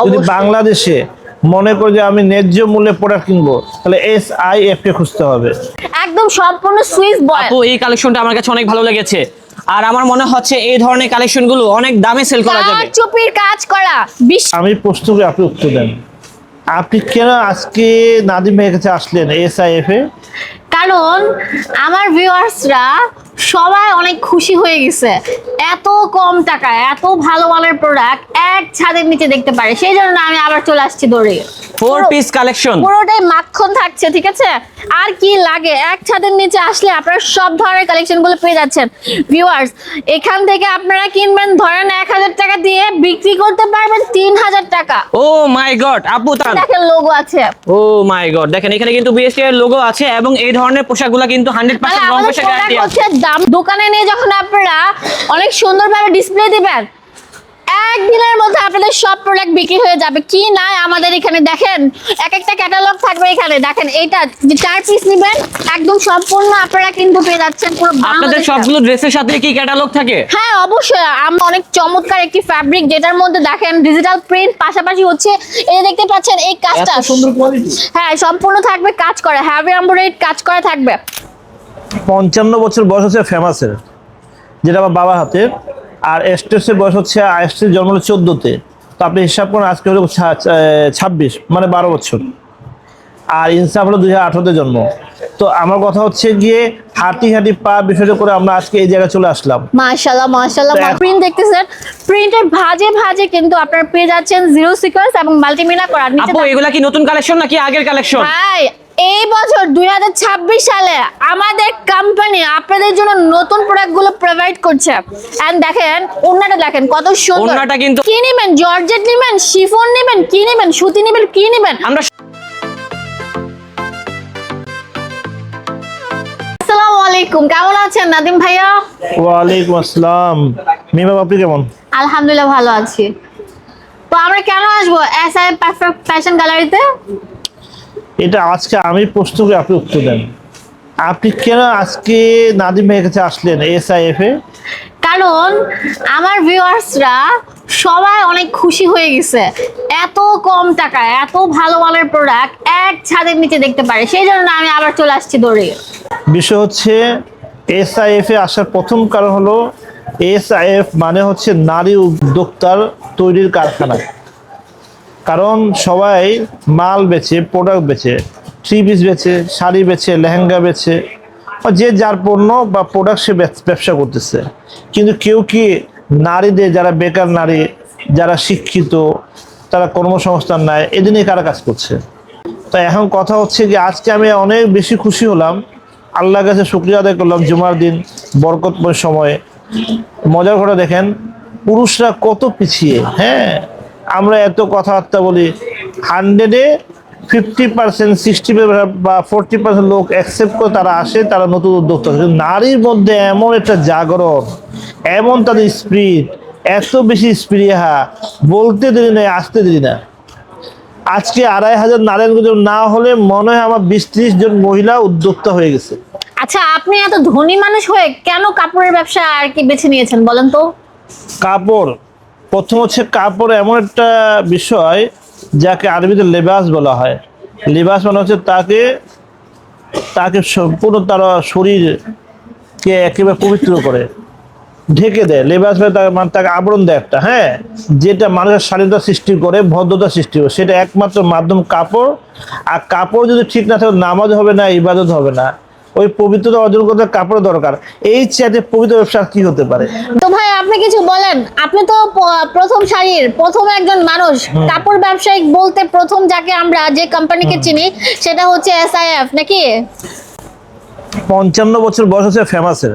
যদি বাংলাদেশে মনে করি যে আমি ন্যায্য মূল্যে প্রোডাক্ট কিনবো, তাহলে SIF কে খুঁজতে হবে। একদম সম্পূর্ণ সুইস বয়েল। আপু এই কালেকশনটা আমার কাছে অনেক ভালো লেগেছে, আর আমার মনে হচ্ছে এই ধরনের কালেকশনগুলো অনেক দামে সেল করা যাবে। চুপির কাজ করা আমি প্রশ্ন করি, আপনি উত্তর দেন। আপনি কেন আজকে নাদিম ভাইয়ের কাছে আসলেন SIF এ? কারণ আমার ভিউয়ার্সরা সবাই অনেক খুশি হয়ে গেছে, এত কম টাকায় এত ভালো মানের প্রোডাক্ট এক ছাদের নিচে দেখতে পারে, সেই জন্য আমি আবার চলে আসছি দৌড়ে। 4 পিস কালেকশন, পুরোটাই মাখন থাকছে, ঠিক আছে? আর কি লাগে, এক ছাদের নিচে আসলে আপনারা সব ধরনের কালেকশন গুলো পেয়ে যাচ্ছেন। ভিউয়ার্স, এখান থেকে আপনারা কিনবেন, ধরেন 1000 টাকা দিয়ে বিক্রি করতে পারবেন 3000 টাকা। ও মাই গড আপু, তার দেখেন লোগো আছে। ও মাই গড, দেখেন এখানে কিন্তু BST এর লোগো আছে, এবং এই ধরনের পোশাকগুলো কিন্তু 100% রং আমাদের কষা প্রোডাক্ট গ্যারান্টি আছে। হচ্ছে দাম, দোকানে নিয়ে যখন আপনারা অনেক সুন্দরভাবে ডিসপ্লে দিবেন, একদিনের মধ্যে আপনাদের সব প্রোডাক্ট বিক্রি হয়ে যাবে। কি নাই আমাদের এখানে দেখেন, এক একটা ক্যাটালগ থাকবে এখানে। দেখেন এইটা যে 4 পিস নেবেন একদম সম্পূর্ণ আপনারা কিন্তু পেয়ে যাচ্ছেন পুরো আপনাদের বাংলাদেশে। সবগুলো ড্রেসের সাথে কি ক্যাটালগ থাকে? হ্যাঁ অবশ্যই, আমরা অনেক চমৎকার একটি ফ্যাব্রিক, যেটার মধ্যে দেখেন ডিজিটাল প্রিন্ট, পাশাপাশি হচ্ছে এই যে দেখতে পাচ্ছেন এই কাজটা এত সুন্দর কোয়ালিটি। হ্যাঁ সম্পূর্ণ থাকবে কাজ করা, হেভি এমব্রয়ডারি কাজ করা থাকবে। 55 বছর বয়স হচ্ছে ফেমাসের, যেটা আমার বাবার হাতে। আর এস্টেসের বয়স হচ্ছে এস্টেস জন্ম হলো 14-তে, তো আপনি হিসাব করেন আজকে হলো 26, মানে 12 বছর। আর ইনসাফ হলো 2018-তে জন্ম। তো আমার কথা হচ্ছে গিয়ে হাঁটি পা বিষয়টা করে আমরা আজকে এই জায়গায় চলে আসলাম। মাশাআল্লাহ মাশাআল্লাহ, প্রিন্ট দেখতেছেন, প্রিন্টের ভাঁজে ভাঁজে কিন্তু আপনারা পেয়ে যাচ্ছেন জিরো সিকোয়েন্স এবং মাল্টিমিনা করা। আপু এগুলা কি নতুন কালেকশন নাকি আগের কালেকশন? ভাই এই বছর 2026 সালে আমাদের কোম্পানি আপনাদের জন্য নতুন প্রোডাক্টগুলো প্রোভাইড করছে। এন্ড দেখেন ওন্নাটা দেখেন কত সুন্দর। ওন্নাটা কিন্তু কি নেবেন, জর্জেট নেবেন, শিফন নেবেন, কি নেবেন, সুতি নেবেন, কি নেবেন? আমরা আসসালামু আলাইকুম, কেমন আছেন নাদিম ভাইয়া? ওয়ালাইকুম আসসালাম। মিমা আপনি কেমন? আলহামদুলিল্লাহ ভালো আছি। তো আমরা কেন আসবো SIF পারফেক্ট ফ্যাশন গ্যালারিতে? এটা আজকে আমি প্রশ্ন করি, আপনি উত্তর দেন। আপনি কেন আজকে নাদিম ভাইয়ের কাছে আসলেন SIF এ? কারণ আমার ভিউয়ার্সরা সবাই অনেক খুশি হয়ে গেছে, এত কম টাকায় এত ভালো মানের প্রোডাক্ট এক ছাদের নিচে দেখতে পারে, সেই জন্য আমি আবার চলে আসছি দৌড়ে। বিষয় হচ্ছে SIF এ আসার প্রথম কারণ হলো SIF মানে হচ্ছে নারী উদ্যোক্তার তৈরির কারখানা। কারণ সবাই মাল বেচে, প্রোডাক্ট বেচে, 3 পিস বেচে, শাড়ি বেচে, লেহেঙ্গা বেচে, যে যার পণ্য বা প্রোডাক্ট সে ব্যবসা করতেছে। কিন্তু কেউ কি নারীদের, যারা বেকার নারী, যারা শিক্ষিত, তারা কর্মসংস্থান নাই, এদিন নিয়ে কারা কাজ করছে? তো এখন কথা হচ্ছে যে আজকে আমি অনেক বেশি খুশি হলাম, আল্লাহর কাছে শুকরিয়া আদায় করলাম, জুমার দিন বরকতময় সময়ে। মজার কথা দেখেন, পুরুষরা কত পিছিয়ে। হ্যাঁ, আমরা এত কথাবার্তা বলি, 100-এ 50%, 60% বা 40% লোক অ্যাকসেপ্ট করে তারা আসে, তারা নতুন উদ্যোক্তা। কিন্তু নারীর মধ্যে এমন একটা জাগরণ, এমন তাদের স্পিরিট, এত বেশি স্পৃহা, বলতে দেরি নেই, আসতে দেরি না। আজকে 2500 নারায়ণগঞ্জ না হলে মনে হয় আমার 20-30 জন মহিলা উদ্যোক্তা হয়ে গেছে। আচ্ছা, আপনি এত ধনী মানুষ হয়ে কেন কাপড়ের ব্যবসা আর কি বেছে নিয়েছেন বলেন তো? কাপড়, প্রথম হচ্ছে কাপড় এমন একটা বিষয় যাকে আরবিতে লেবাস বলা হয়। লেবাস মানে হচ্ছে তাকে সম্পূর্ণ তার শরীরকে একেবারে পবিত্র করে ঢেকে দেয়। লেবাস মানে তাকে আবরণ দেয় একটা, হ্যাঁ, যেটা মানুষের শালীনতা সৃষ্টি করে, ভদ্রতা সৃষ্টি করে, সেটা একমাত্র মাধ্যম কাপড়। আর কাপড় যদি ঠিক না থাকে, নামাজ হবে না, ইবাদত হবে না। ওই পবিত্রতা অর্জন করতে কাপড় দরকার। এই চাইতে পবিত্র ব্যবসা কি হতে পারে? তো ভাই আপনি কিছু বলেন, আপনি তো প্রথম সারির প্রথম একজন মানুষ। কাপড় ব্যবসায়িক বলতে প্রথম যাকে আমরা যে কোম্পানিকে চিনি সেটা হচ্ছে SIF নাকি? 55 বছর বয়স হচ্ছে ফেমাসের,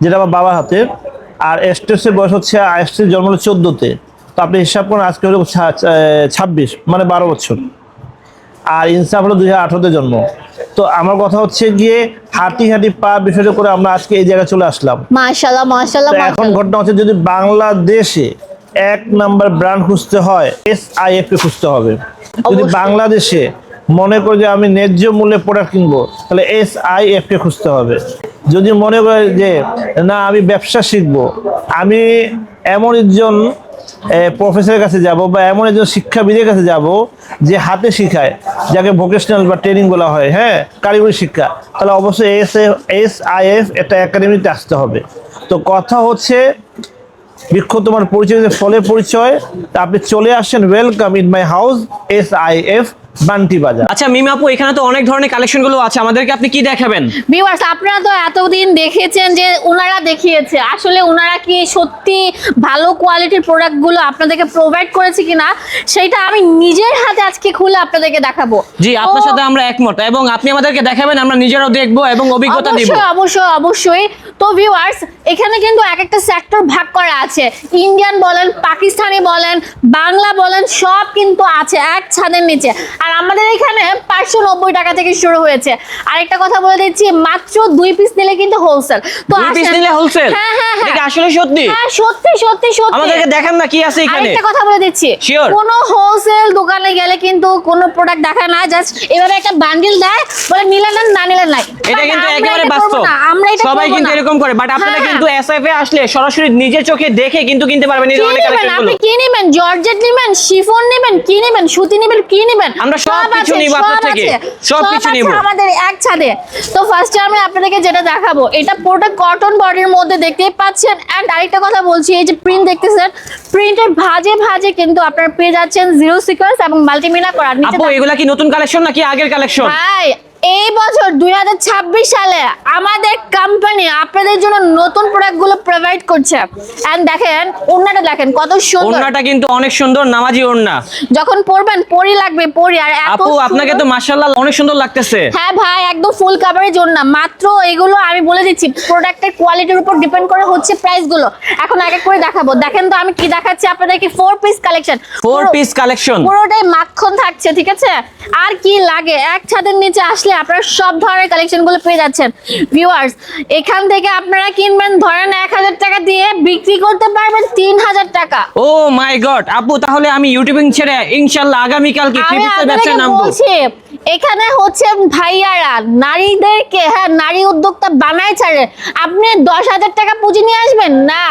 যেটা আমার বাবার হাতে। আর এস্টেসের বয়স হচ্ছে এস্টেস জন্ম হলো 14-তে, তো আপনি হিসাব করেন আজকে হলো 26, মানে 12 বছর। আর ইনসাফ হলো 2018-তে জন্ম। তো আমার কথা হচ্ছে গিয়ে হাঁটি পা বিষয়টা করে আমরা আজকে এই জায়গায় চলে আসলাম। মাশাআল্লাহ মাশাআল্লাহ। তো এখন ঘটনা হচ্ছে, যদি বাংলাদেশে 1 নাম্বার ব্র্যান্ড খুঁজতে হয়, SIF কে খুঁজতে হবে। যদি বাংলাদেশে মনে করি যে আমি ন্যায্য মূল্যে প্রোডাক্ট কিনবো, তাহলে SIF কে খুঁজতে হবে। যদি মনে করে যে না আমি ব্যবসা শিখবো, আমি এমন একজন প্রফেসরের কাছে যাব বা এমন একজন শিক্ষাবিদের কাছে যাব যে হাতে শিখায়, যাকে ভোকেশনাল বা ট্রেনিং বলা হয়, হ্যাঁ, কারিগরি শিক্ষা, তাহলে অবশ্যই SIF একটা একাডেমিতে আসতে হবে। তো কথা হচ্ছে বৃক্ষ তোমার পরিচয় ফলে পরিচয়, তা আপনি চলে আসেন, welcome in my house SIF Bunty বাজার। আচ্ছা মিম আপু, এখানে তো অনেক ধরনের কালেকশন গুলো আছে, আমাদেরকে আপনি কি দেখাবেন? ভিউয়ার্স, আপনারা তো এতদিন দেখেছেন যে ওনারা দেখিয়েছে, আসলে ওনারা কি সত্যি ভালো কোয়ালিটির প্রোডাক্টগুলো আপনাদেরকে প্রোভাইড করেছে কিনা সেটা আমি নিজের হাতে আজকে খুলে আপনাদেরকে দেখাবো। জি, আপনার সাথে আমরা একমত, এবং আপনি আমাদেরকে দেখাবেন, আমরা নিজেরাও দেখবো এবং অভিজ্ঞতা নিব। অবশ্যই অবশ্যই অবশ্যই। তো ভিউয়ার্স, এখানে কিন্তু এক একটা সেক্টর ভাগ করা আছে, ইন্ডিয়ান বলেন, পাকিস্তানি বলেন, বাংলা বলেন, সব কিন্তু আছে এক ছাদের নিচে। আর আমাদের এখানে 590 টাকা থেকে শুরু হয়েছে। আরেকটা কথা বলে দিচ্ছি, মাত্র 2 পিস নিলে কিন্তু হোলসেল। তো 2 পিস নিলে হোলসেল? হ্যাঁ হ্যাঁ হ্যাঁ, এটা আসলে সত্যি? হ্যাঁ সত্যি সত্যি সত্যি। আমাদেরকে দেখান না কি আছে এখানে। আরেকটা কথা বলে দিচ্ছি, Sure. কোনো হোলসেল দোকানে গেলে কিন্তু কোনো প্রোডাক্ট দেখা না, জাস্ট এভাবে একটা বান্ডিল দেয়, বলে নিলে নেন, না নিলে নাই। এটা But কিন্তু আমরা একেবারে এটা করবো বাস্তব, না, আমরা এটা সবাই করবো কিন্তু না। এরকম করে, বাট আপনারা হ্যাঁ। কিন্তু SIF এ আসলে সরাসরি নিজের চোখে দেখে কিন্তু কিনতে পারবেন এই কি ধরনের নেবেন কালেকশন আপনি? গুলো। কি নেবেন? জর্জেট নেবেন, শিফন নেবেন, কি নেবেন? সুতি নেবেন, কি নেবেন? আমরা সবকিছু আছে, নিব আপনার সব থেকে, আছে, সবকিছু সব নিব। আছে আমাদের এক ছাদে। তো ফার্স্টে আমি আপনাদেরকে যেটা দেখাবো, এটা পুরোটা কটন বডির মধ্যে দেখতেই পাচ্ছেন। এন্ড আরেকটা কথা বলছি, এই যে প্রিন্ট দেখতেছেন, প্রিন্টের ভাঁজে ভাঁজে কিন্তু আপনারা পেয়ে যাচ্ছেন জিরো সিকোয়েন্স এবং মাল্টিমিনা করা। নিচে আপু এগুলা কি নতুন কালেকশন নাকি আগের কালেকশন? ভাই, এই বছর 2026 সালে আমাদের কোম্পানি আপনাদের জন্য নতুন প্রোডাক্টগুলো প্রোভাইড করছে। এন্ড দেখেন ওড়নাটা, দেখেন কত সুন্দর। ওড়নাটা কিন্তু অনেক সুন্দর, নামাজি ওড়না। যখন পরবেন পরি লাগবে, পরি। আর এত আপু আপনাকে তো সুন্দর- মাশাআল্লাহ অনেক সুন্দর লাগতেছে। হ্যাঁ ভাই, একদম ফুল কাভারেজ ওড়না। মাত্র এগুলো আমি বলে দিচ্ছি, প্রোডাক্টের কোয়ালিটির উপর ডিপেন্ড করে হচ্ছে প্রাইস গুলো। এখন এক এক করে দেখাবো। দেখেন তো আমি কি দেখাচ্ছি আপনাদেরকে, 4 পিস কালেকশন। 4 পিস কালেকশন, পুরোটাই মাখন থাকছে, ঠিক আছে? আর কি লাগে, এক ছাদের নিচে আসলে আপনারা সব ধরনের কালেকশন গুলো পেয়ে যাচ্ছেন। ভিউয়ার্স, এখান থেকে আপনারা কিনবেন, ধরেন 1000 টাকা দিয়ে, বিক্রি করতে পারবেন 3000 টাকা। ও মাই গড আপু, তাহলে আমি ইউটিউবিং ছেড়ে ইনশাআল্লাহ আগামী কালকে আমি ক্রিপ্টোর ব্যবসায় আপনাদেরকে নামবো। বলছি, এখানে হচ্ছে ভাইয়ারা নারীদেরকে, হ্যাঁ, নারী উদ্যোক্তা বানায় ছাড়ে। আপনি 10,000 টাকা পুঁজি নিয়ে আসবেন না,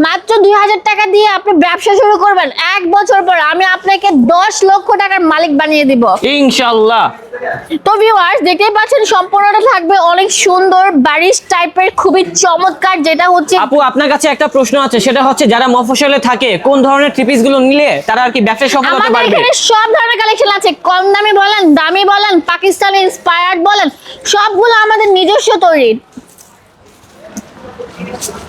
মাত্র 2000 টাকা দিয়ে আপনি ব্যবসা শুরু করবেন। 1 বছর পর আমি আপনাকে 10 লক্ষ টাকার মালিক বানিয়ে দিব ইনশাআল্লাহ। তো ভিউয়ার্স, দেখতেই পাচ্ছেন সম্পূর্ণটা থাকবে অনেক সুন্দর বারিশ টাইপের, খুবই চমৎকার। যেটা হচ্ছে আপু আপনার কাছে একটা প্রশ্ন আছে, সেটা হচ্ছে যারা মফস্বলে থাকে কোন ধরনের থ্রি পিস গুলো নিলে তারা আর কি ব্যবসায় সফল হতে আমাদের পারবে? এখানে সব ধরনের কালেকশন আছে, কম দামি বলেন, দামি বলেন, পাকিস্তানি ইন্সপায়ার্ড বলেন, সবগুলো আমাদের নিজস্ব তৈরি।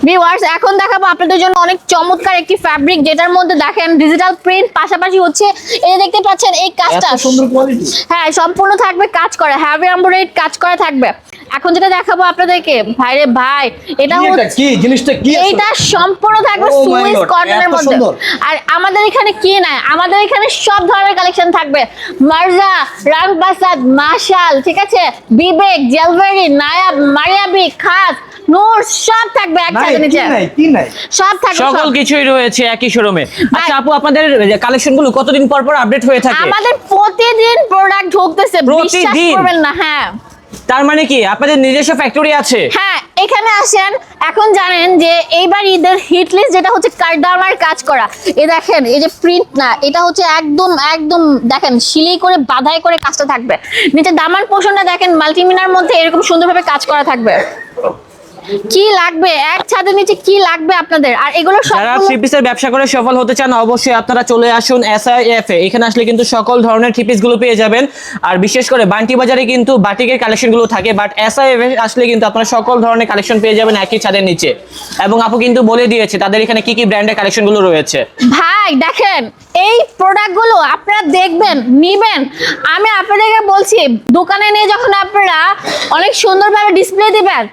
ভিউয়ার্স, এখন দেখাবো আপনাদের জন্য অনেক চমৎকার একটি ফ্যাব্রিক, যেটার মধ্যে দেখেন ডিজিটাল প্রিন্ট, পাশাপাশি হচ্ছে এই দেখতে পাচ্ছেন এই কাজটা এত সুন্দর কোয়ালিটি। হ্যাঁ, সম্পূর্ণ থাকবে কাজ করা, হেভি এমব্রয়ডারি কাজ করা থাকবে। এখন যেটা দেখাবো আপনাদেরকে, ভাইরে ভাই, এটা হচ্ছে কি জিনিসটা কি আছে? এইটা সম্পূর্ণ থাকবে Oh my সুইস God, কটনের এত মধ্যে। সুন্দর। আর আমাদের এখানে কি নাই, আমাদের এখানে সব ধরনের কালেকশন থাকবে। মার্জা, রামপ্রসাদ, মাশাল, ঠিক আছে, বিবেক, জেলভেরি, নায়াব, মারিয়াবি, খাস, নূর, সব থাকবে এক ছাদের নিচে। কি নাই? সব থাকবে, সকল সব। কিছুই রয়েছে একই শোরুমে। আচ্ছা আপু, আপনাদের কালেকশন গুলো কতদিন পর পর আপডেট হয়ে থাকে? আমাদের প্রতিদিন প্রোডাক্ট ঢুকতেছে, বিশ্বাস প্রতিদিন? করবেন না। হ্যাঁ তার মানে কি আপনাদের নিজস্ব ফ্যাক্টরি আছে? হ্যাঁ, এখানে আসেন। এখন জানেন যে এইবার ঈদের হিট লিস্ট যেটা হচ্ছে কারদামার কাজ করা। এই দেখেন, এই যে প্রিন্ট না, এটা হচ্ছে একদম একদম দেখেন সিলাই করে বাঁধাই করে কাজটা থাকবে। নিচে দামান পোর্শনটা দেখেন মাল্টিমিনার মধ্যে এরকম সুন্দরভাবে কাজ করা থাকবে। কি লাগবে এক ছাদের নিচে, কি লাগবে আপনাদের? আর এগুলো যারা সব থ্রি পিসের ব্যবসা করে সফল হতে চান অবশ্যই আপনারা চলে আসুন SIF এ। এখানে আসলে কিন্তু সকল ধরনের থ্রি পিস গুলো পেয়ে যাবেন। আর বিশেষ করে বান্টি বাজারে কিন্তু বাটিকের কালেকশন গুলো থাকে, বাট SIF এ আসলে কিন্তু আপনারা সকল ধরনের কালেকশন পেয়ে যাবেন একই ছাদের নিচে। এবং আপু কিন্তু বলে দিয়েছে তাদের এখানে কি কি ব্র্যান্ডের কালেকশন গুলো রয়েছে। ভাই দেখেন, এই প্রোডাক্টগুলো আপনারা দেখবেন, নিবেন। আমি আপনাদেরকে বলছি, দোকানে নিয়ে যখন আপনারা অনেক সুন্দরভাবে ডিসপ্লে দিবেন,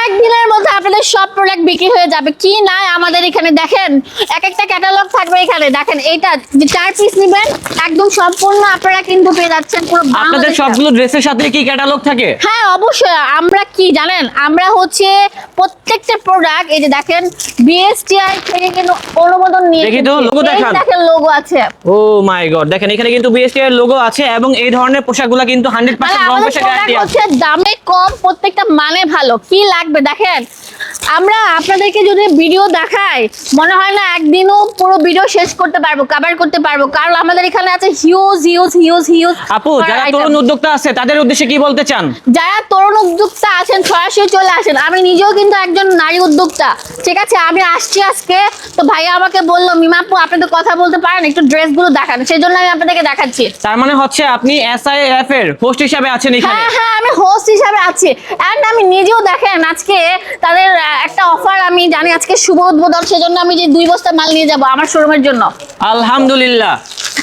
একদিনের মধ্যে আপনাদের সব প্রোডাক্ট বিক্রি হয়ে যাবে। কি নাই আমাদের এখানে দেখেন, এক একটা ক্যাটালগ থাকবে এখানে। দেখেন এইটা যে 4 পিস নেবেন, একদম সম্পূর্ণ আপনারা কিন্তু পেয়ে যাচ্ছেন পুরো আপনাদের বাংলাদেশে। সবগুলো ড্রেসের সাথে কি ক্যাটালগ থাকে? হ্যাঁ অবশ্যই। আমরা কি জানেন, আমরা হচ্ছে প্রত্যেকটা প্রোডাক্ট, এই যে দেখেন বিএসটিআই থেকে কিন্তু অনুমোদন নিয়ে দেখি তো, logo দেখান। দেখেন লোগো আছে। ও মাই গড, দেখেন এখানে কিন্তু BST এর লোগো আছে এবং এই ধরনের পোশাকগুলো কিন্তু 100% মানে রং আমাদের কষা প্রোডাক্ট গ্যারান্টি আছে। হচ্ছে দামে কম, প্রত্যেকটা মানে ভালো। কি লাগবে দেখেন, আমরা আপনাদেরকে যদি ভিডিও দেখাই মনে হয় না একদিনও পুরো ভিডিও শেষ করতে পারবো, কভার করতে পারবো, কারণ আমাদের এখানে আছে হিউজ হিউজ হিউজ হিউজ। আপু যারা তরুণ উদ্যোক্তা আছে তাদের উদ্দেশ্যে কি বলতে চান? যারা তরুণ উদ্যোক্তা আছেন সরাসরি চলে আসেন। আমি নিজেও কিন্তু একজন নারী উদ্যোক্তা, ঠিক আছে? আমি আসছি আজকে, তো ভাইয়া আমাকে বললো মিমাপু আপনি তো কথা বলতে পারেন, একটু ড্রেসগুলো দেখান, সেই জন্য আমি আপনাদেরকে দেখাচ্ছি। তার মানে হচ্ছে আপনি এসআইএফ এর হোস্ট হিসেবে আছেন এখানে? হ্যাঁ হ্যাঁ, আমি হোস্ট হিসাবে আছি। এন্ড আমি নিজেও দেখেন আজকে তাদের একটা অফার আমি জানি, আজকে শুভ উদ্বোধন, সেজন্য আমি যে 2 বস্তা মাল নিয়ে যাব আমার শোরুমের জন্য। আলহামদুলিল্লাহ।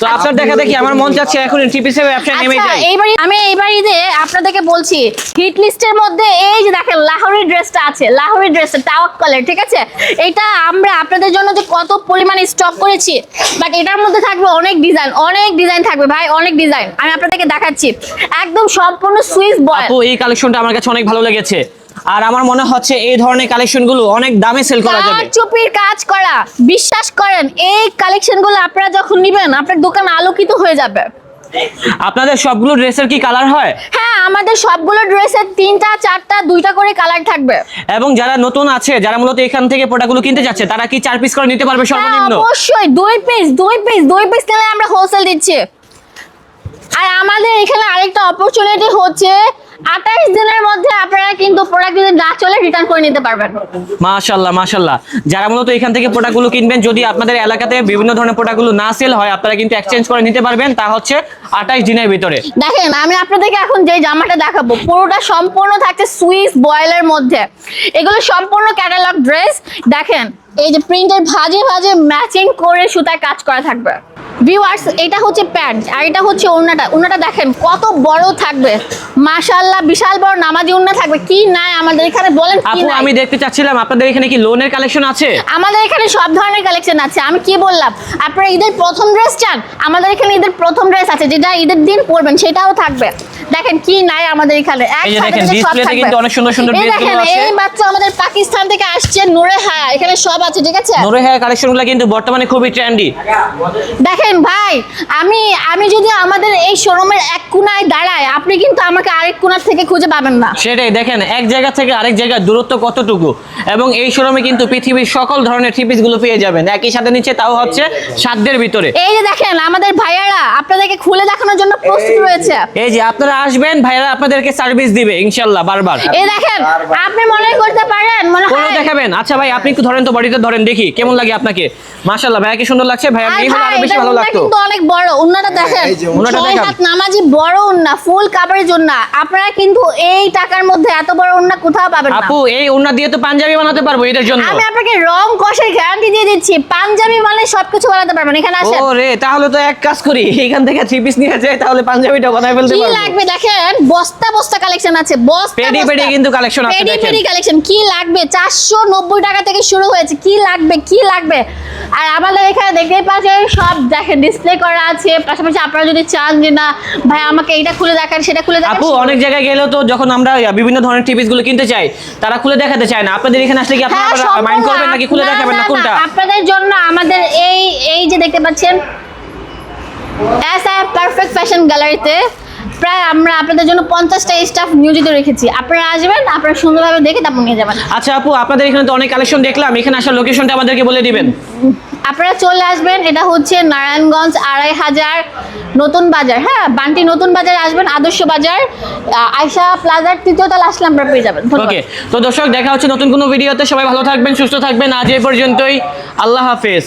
তো আপনার দেখা দেখি আমার মন চাচ্ছে এখন টিপিসের ব্যবসা নেমে আচ্ছা, যাই। আমি এইবার ঈদে আপনাদেরকে বলছি হিট লিস্টের মধ্যে এই যে দেখেন লাহোরি ড্রেসটা আছে, লাহোরি ড্রেসটা তাওয়াক্কালের, ঠিক আছে? এটা আমরা আপনাদের জন্য যে কত পরিমাণে স্টক করেছি, বাট এটার মধ্যে থাকবে অনেক ডিজাইন থাকবে ভাই, অনেক ডিজাইন আমি আপনাদেরকে দেখাচ্ছি। একদম সম্পূর্ণ সুইস বয়। আপু এই কালেকশনটা আমার কাছে অনেক ভালো লেগেছে, আর আমার মনে হচ্ছে এই ধরনের কালেকশনগুলো অনেক দামে সেল করা যাবে। চুপির কাজ করা, বিশ্বাস করেন এই কালেকশনগুলো আপনারা যখন নেবেন আপনার দোকান আলোকিত হয়ে যাবে। আপনাদের সবগুলো ড্রেসের কি কালার হয়? হ্যাঁ, আমাদের সবগুলো ড্রেসের 3টা 4টা 2টা করে কালার থাকবে। এবং যারা নতুন আছে, যারা মূলত এখান থেকে প্রোডাক্টগুলো কিনতে যাচ্ছে, তারা কি 4 পিস করে নিতে পারবে হ্যাঁ সর্বনিম্ন? অবশ্যই 2 পিস নিলে আমরা হোলসেল দিচ্ছি। আর আমাদের এখানে আরেকটা অপরচুনিটি হচ্ছে 28 দিনের মধ্যে আপনারা কিন্তু প্রোডাক্ট যদি না চলে রিটার্ন করে নিতে পারবেন। মাশাআল্লাহ মাশাআল্লাহ। যারা মূলত এখান থেকে প্রোডাক্টগুলো কিনবেন, যদি আপনাদের এলাকাতে বিভিন্ন ধরনের প্রোডাক্টগুলো না সেল হয়, আপনারা কিন্তু এক্সচেঞ্জ করে নিতে পারবেন, তা হচ্ছে 28 দিনের ভিতরে। দেখেন আমি আপনাদেরকে এখন যে জামাটা দেখাবো পুরোটা সম্পূর্ণ থাকছে সুইস বয়েলের মধ্যে। এগুলো সম্পূর্ণ ক্যাটালগ ড্রেস। দেখেন এই যে প্রিন্টের ভাঁজে ভাঁজে ম্যাচিং করে সুতায় কাজ করা থাকবে। ভিউয়ার্স, এটা হচ্ছে প্যান্ট আর এটা হচ্ছে ওড়নাটা দেখেন কত বড় থাকবে, মাশাআল্লাহ বিশাল বড় নামাজি ওড়না থাকবে। কি নাই আমাদের এখানে বলেন কি আপু নাই? আমি দেখতে চাচ্ছিলাম আপনাদের এখানে কি লোনের কালেকশন আছে? আমাদের এখানে সব ধরনের কালেকশন আছে। আমি কি বললাম, আপনারা ঈদের প্রথম ড্রেস চান, আমাদের এখানে ঈদের প্রথম ড্রেস আছে, যেটা ঈদের দিন পরবেন সেটাও থাকবে। দেখেন কি নাই আমাদের এখানে, এই যে দেখেন ডিসপ্লেতে কিন্তু অনেক সুন্দর সুন্দর এই ড্রেসগুলো দেখেন আছে। এই বাচ্চা আমাদের পাকিস্তান থেকে আসছে, নূরে হায়া, এখানে সব আছে, ঠিক আছে? নূরে হায়া কালেকশনগুলো কিন্তু বর্তমানে খুবই ট্রেন্ডি। দেখেন ভাই, আমি যদি আমাদের এই শোরুমের এক কোণায় দাঁড়াই, আপনি কিন্তু আমাকে আরেক কোণার থেকে খুঁজে পাবেন না। সেটাই, দেখেন এক জায়গা থেকে আরেক জায়গার দূরত্ব কতটুকু। এবং এই শোরুমে কিন্তু পৃথিবীর সকল ধরনের থ্রি পিস গুলো পেয়ে যাবেন একই সাথে নিচে, তাও হচ্ছে সাধ্যের ভিতরে। এই যে দেখেন আমাদের ভাইয়ারা আপনাদেরকে খুলে দেখানোর জন্য প্রস্তুত রয়েছে। এই যে আপনারা আসবেন, ভাইরা আপনাদেরকে সার্ভিস দিবে ইনশাআল্লাহ বারবার। এই দেখেন আপনি মনে করতে পারেন মনে কোন হয় দেখাবেন? আচ্ছা ভাই আপনি একটু ধরেন তো, বডিতে ধরেন দেখি কেমন লাগে আপনাকে। মাশাআল্লাহ ভাইয়া কি সুন্দর লাগছে, ভাইয়া মেয়ে হলে আরো বেশি ভালো লাগতো। কিন্তু অনেক বড় ওন্নাটা দেখেন, ওন্নাটা 6 দেখান। হাত নামাজি বড় ওন্না, ফুল কাভারেজ ওন্না। আপনারা কিন্তু এই টাকার মধ্যে এত বড় ওন্না কোথাও পাবেন না। আপু এই ওন্না দিয়ে তো পাঞ্জাবি বানাতে পারবো এদের জন্য। আমি আপনাকে রং কষের গ্যারান্টি দিয়ে দিচ্ছি, পাঞ্জাবি মানে সবকিছু বানাতে পারবেন। এখানে আসেন। ওরে তাহলে তো এক কাজ করি, এখান থেকে থ্রি পিস নিয়ে যাই, তাহলে পাঞ্জাবিটা বানাই ফেলতে কি পারবো। লাগবে দেখেন, বস্তা বস্তা কালেকশন আছে, বস্তা পেডি পেডি কিন্তু কালেকশন আছে দেখেন। পেডি কালেকশন কি লাগবে 490 টাকা থেকে শুরু হয়েছে। কি লাগবে আর আমাদের এখানে দেখতেই পাচ্ছেন সব দেখেন ডিসপ্লে করা আছে। পাশাপাশি আপনারা যদি চান যে না ভাই আমাকে এটা খুলে দেখান সেটা খুলে দেখান, আপু অনেক জায়গায় গেলেও তো যখন আমরা বিভিন্ন ধরনের টিপিস গুলো কিনতে চাই, তারা খুলে দেখাতে চায় না। আপনাদের এখানে আসলে কি হ্যাঁ, আপনারা সম্পূর্ণ মাইন্ড করবেন নাকি খুলে দেখাবেন না কোনটা? আপনাদের জন্য আমাদের এই যে দেখতে পাচ্ছেন এসআইএফ পারফেক্ট ফ্যাশন গ্যালারিতে প্রায় আমরা আপনাদের জন্য 50টা স্টাফ নিয়োজিত রেখেছি। আপনারা আসবেন, আপনারা সুন্দরভাবে দেখে তারপর নিয়ে যাবেন। আচ্ছা আপু আপনাদের এখানে তো অনেক কালেকশন দেখলাম, এখানে আসার লোকেশনটা আমাদেরকে বলে দিবেন। আপনারা চলে আসবেন, এটা হচ্ছে নারায়ণগঞ্জ 2500 নতুন বাজার। হ্যাঁ, বান্টি নতুন বাজারে আসবেন, আদর্শ বাজার আয়শা প্লাজার 3য় তলা আসলে আমরা পেয়ে যাবেন। ধন্যবাদ। ওকে, তো দর্শক দেখা হচ্ছে নতুন কোনো ভিডিওতে। সবাই ভালো থাকবেন, সুস্থ থাকবেন। আজ এই পর্যন্তই, আল্লাহ হাফেজ।